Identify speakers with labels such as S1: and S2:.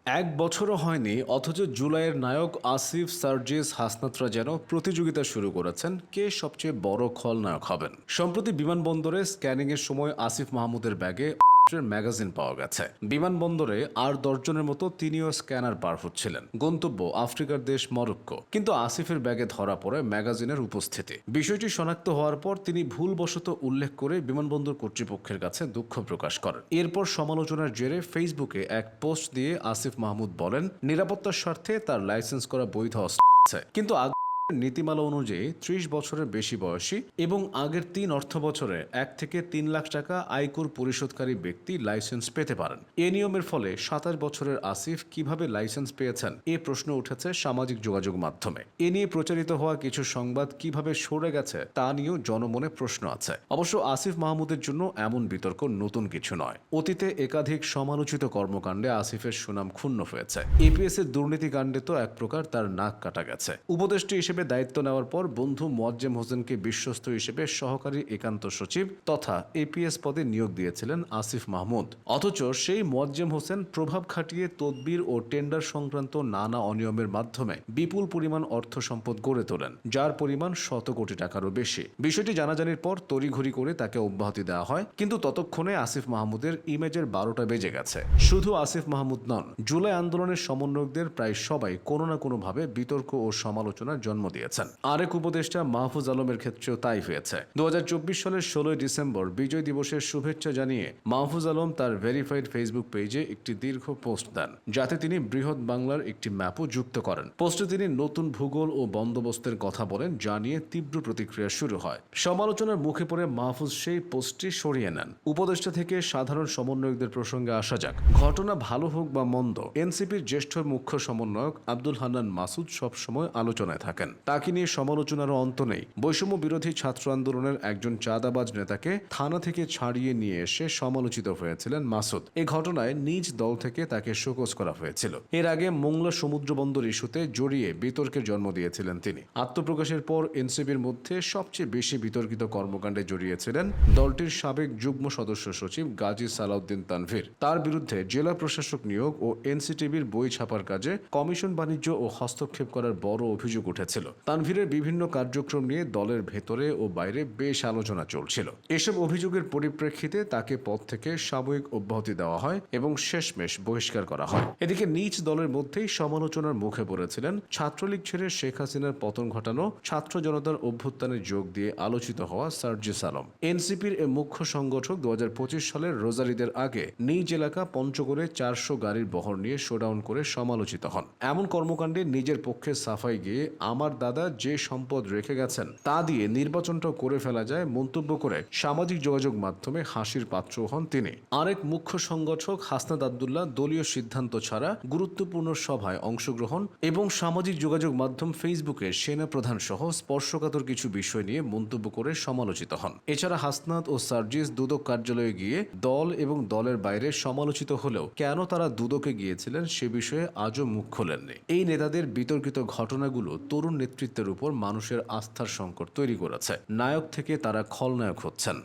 S1: এক বছরও হয়নি অথচ জুলাইয়ের নায়ক আসিফ, সার্জিস, হাসনাতরা যেন প্রতিযোগিতা শুরু করেছেন কে সবচেয়ে বড় খলনায়ক হবেন। সম্প্রতি বিমানবন্দরে স্ক্যানিংয়ের সময় আসিফ মাহমুদের ব্যাগে ম্যাগাজিন পাওয়া গেছে। বিমানবন্দরে আর 10 জনের মতো তিনিও স্ক্যানার পার হচ্ছিলেন। গন্তব্য আফ্রিকার দেশ মরক্কো। কিন্তু আসিফের ব্যাগে ধরা পড়ে ম্যাগাজিনের উপস্থিতি। বিষয়টি শনাক্ত হওয়ার পর তিনি ভুলবশত উল্লেখ করে বিমানবন্দর কর্তৃপক্ষের কাছে দুঃখ প্রকাশ করেন। এরপর সমালোচনার জেরে ফেসবুকে এক পোস্ট দিয়ে আসিফ মাহমুদ বলেন, নিরাপত্তার স্বার্থে তার লাইসেন্স করা বৈধ অস্ত্র আছে, কিন্তু নীতিমালা অনুযায়ী 30 বছরের বেশি বয়সী এবং আগের 3 অর্থ বছরে 1 থেকে 3 লাখ টাকা আয়কর পরিশোধকারী ব্যক্তি লাইসেন্স পেতে পারেন। এ নিয়মের ফলে 27 বছরের আসিফ কিভাবে লাইসেন্স পেয়েছেন এ প্রশ্ন উঠেছে সামাজিক যোগাযোগ মাধ্যমে। এ নিয়ে প্রচারিত হওয়া কিছু সংবাদ কিভাবে সরে গেছে তা নিয়েও জনমনে প্রশ্ন আছে। অবশ্য আসিফ মাহমুদের জন্য এমন বিতর্ক নতুন কিছু নয়। অতীতে একাধিক সমালোচিত কর্মকাণ্ডে আসিফের সুনাম ক্ষুণ্ণ হয়েছে। এপিএস এর দুর্নীতি কাণ্ডে তো এক প্রকার তার নাক কাটা গেছে। উপদেষ্টা হিসেবে দায়িত্ব নেওয়ার পর বন্ধু মোয়াজ্জেম হোসেনকে বিশ্বস্ত হিসেবে সহকারী একান্ত সচিব তথা এপিএস পদে নিয়োগ দিয়েছিলেন আসিফ মাহমুদ। অথচ সেই মোয়াজ্জেম হোসেন প্রভাব খাটিয়ে তদবির ও টেন্ডার সংক্রান্ত নানা অনিয়মের মাধ্যমে বিপুল পরিমাণ অর্থ সম্পদ গড়ে তোলেন, যার পরিমাণ 100 কোটি টাকারও বেশি। বিষয়টি জানাজানির পর তড়িঘড়ি করে তাকে অব্যাহতি দেওয়া হয়, কিন্তু ততক্ষণে আসিফ মাহমুদের ইমেজের 12টা বেজে গেছে। শুধু আসিফ মাহমুদ নন, জুলাই আন্দোলনের সমন্বয়কদের প্রায় সবাই কোনো না কোনোভাবে বিতর্ক ও সমালোচনার জন্ম দিয়েছেন। আরেক উপদেষ্টা মাহফুজ আলমের ক্ষেত্রেও তাই হয়েছে। 2024 সালের 16 ডিসেম্বর বিজয় দিবসের শুভেচ্ছা জানিয়ে মাহফুজ আলম তার ভেরিফাইড ফেসবুক পেজে একটি দীর্ঘ পোস্ট দেন, যাতে তিনি বৃহৎ বাংলার একটি ম্যাপও যুক্ত করেন। পোস্টে তিনি নতুন ভূগোল ও বন্দোবস্তের কথা বলেন, যা নিয়ে তীব্র প্রতিক্রিয়া শুরু হয়। সমালোচনার মুখে পড়ে মাহফুজ সেই পোস্টটি সরিয়ে নেন। উপদেষ্টা থেকে সাধারণ সমন্বয়কদের প্রসঙ্গে আসা যাক। ঘটনা ভালো হোক বা মন্দ, এনসিপির জ্যেষ্ঠ মুখ্য সমন্বয়ক আব্দুল হান্নান মাসুদ সবসময় আলোচনায় থাকেন। তাকে নিয়ে সমালোচনারও অন্ত নেই। বৈষম্য বিরোধী ছাত্র আন্দোলনের একজন চাঁদাবাজ নেতাকে থানা থেকে ছাড়িয়ে নিয়ে এসে সমালোচিত হয়েছিলেন মাসুদ। এ ঘটনায় নিজ দল থেকে তাকে শোকজ করা হয়েছিল। এর আগে মোংলা সমুদ্র বন্দর ইস্যুতে জড়িয়ে বিতর্কের জন্ম দিয়েছিলেন তিনি। আত্মপ্রকাশের পর এনসিপির মধ্যে সবচেয়ে বেশি বিতর্কিত কর্মকাণ্ডে জড়িয়েছিলেন দলটির সাবেক যুগ্ম সদস্য সচিব গাজী সালাউদ্দিন তানভীর। তার বিরুদ্ধে জেলা প্রশাসক নিয়োগ ও এনসিটিভির বই ছাপার কাজে কমিশন বাণিজ্য ও হস্তক্ষেপ করার বড় অভিযোগ উঠেছিল। তানভীরের বিভিন্ন কার্যক্রম নিয়ে দলের ভেতরে ও বাইরে বেশ আলোচনা চলছিল। এসব অভিযোগের পরিপ্রেক্ষিতে তাকে পদ থেকে সাময়িক অব্যাহতি দেওয়া হয় এবং শেষমেশ বহিষ্কার করা হয়। এদিকে নিজ দলের মধ্যেই সমালোচনার মুখে পড়েছিলেন ছাত্রলীগ ছেড়ে শেখ হাসিনার পতন ঘটানো ছাত্র জনতার অভ্যুত্থানে যোগ দিয়ে আলোচিত হওয়া সার্জিস আলম। এনসিপির এ মুখ্য সংগঠক 2025 সালের রোজার ঈদের আগে নিজ এলাকা পঞ্চগড়ে 400 গাড়ির বহর নিয়ে শোডাউন করে সমালোচিত হন। এমন কর্মকাণ্ডে নিজের পক্ষে সাফাই গিয়ে আমার দাদা যে সম্পদ রেখে গেছেন তা দিয়ে নির্বাচনটাও করে ফেলা যায় মন্তব্য করে সামাজিক যোগাযোগ মাধ্যমে হাসির পাত্র হন তিনি। আরেক মুখ্য সংগঠক হাসনাত আব্দুল্লাহ দলীয় সিদ্ধান্ত ছাড়া গুরুত্বপূর্ণ সভায় অংশগ্রহণ এবং সামাজিক যোগাযোগ মাধ্যম ফেসবুকে সেনা প্রধান সহ স্পর্শকাতর কিছু বিষয় নিয়ে মন্তব্য করে সমালোচিত হন। এছাড়া হাসনাত ও সার্জিস দুদক কার্যালয়ে গিয়ে দল এবং দলের বাইরে সমালোচিত হলেও কেন তারা দুদকে গিয়েছিলেন সে বিষয়ে আজও মুখ খোলেননি। এই নেতাদের বিতর্কিত ঘটনাগুলো তরুণ নেতৃত্বের উপর মানুষের আস্থার সংকট তৈরি করেছে। নায়ক থেকে তারা খলনায়ক হচ্ছেন।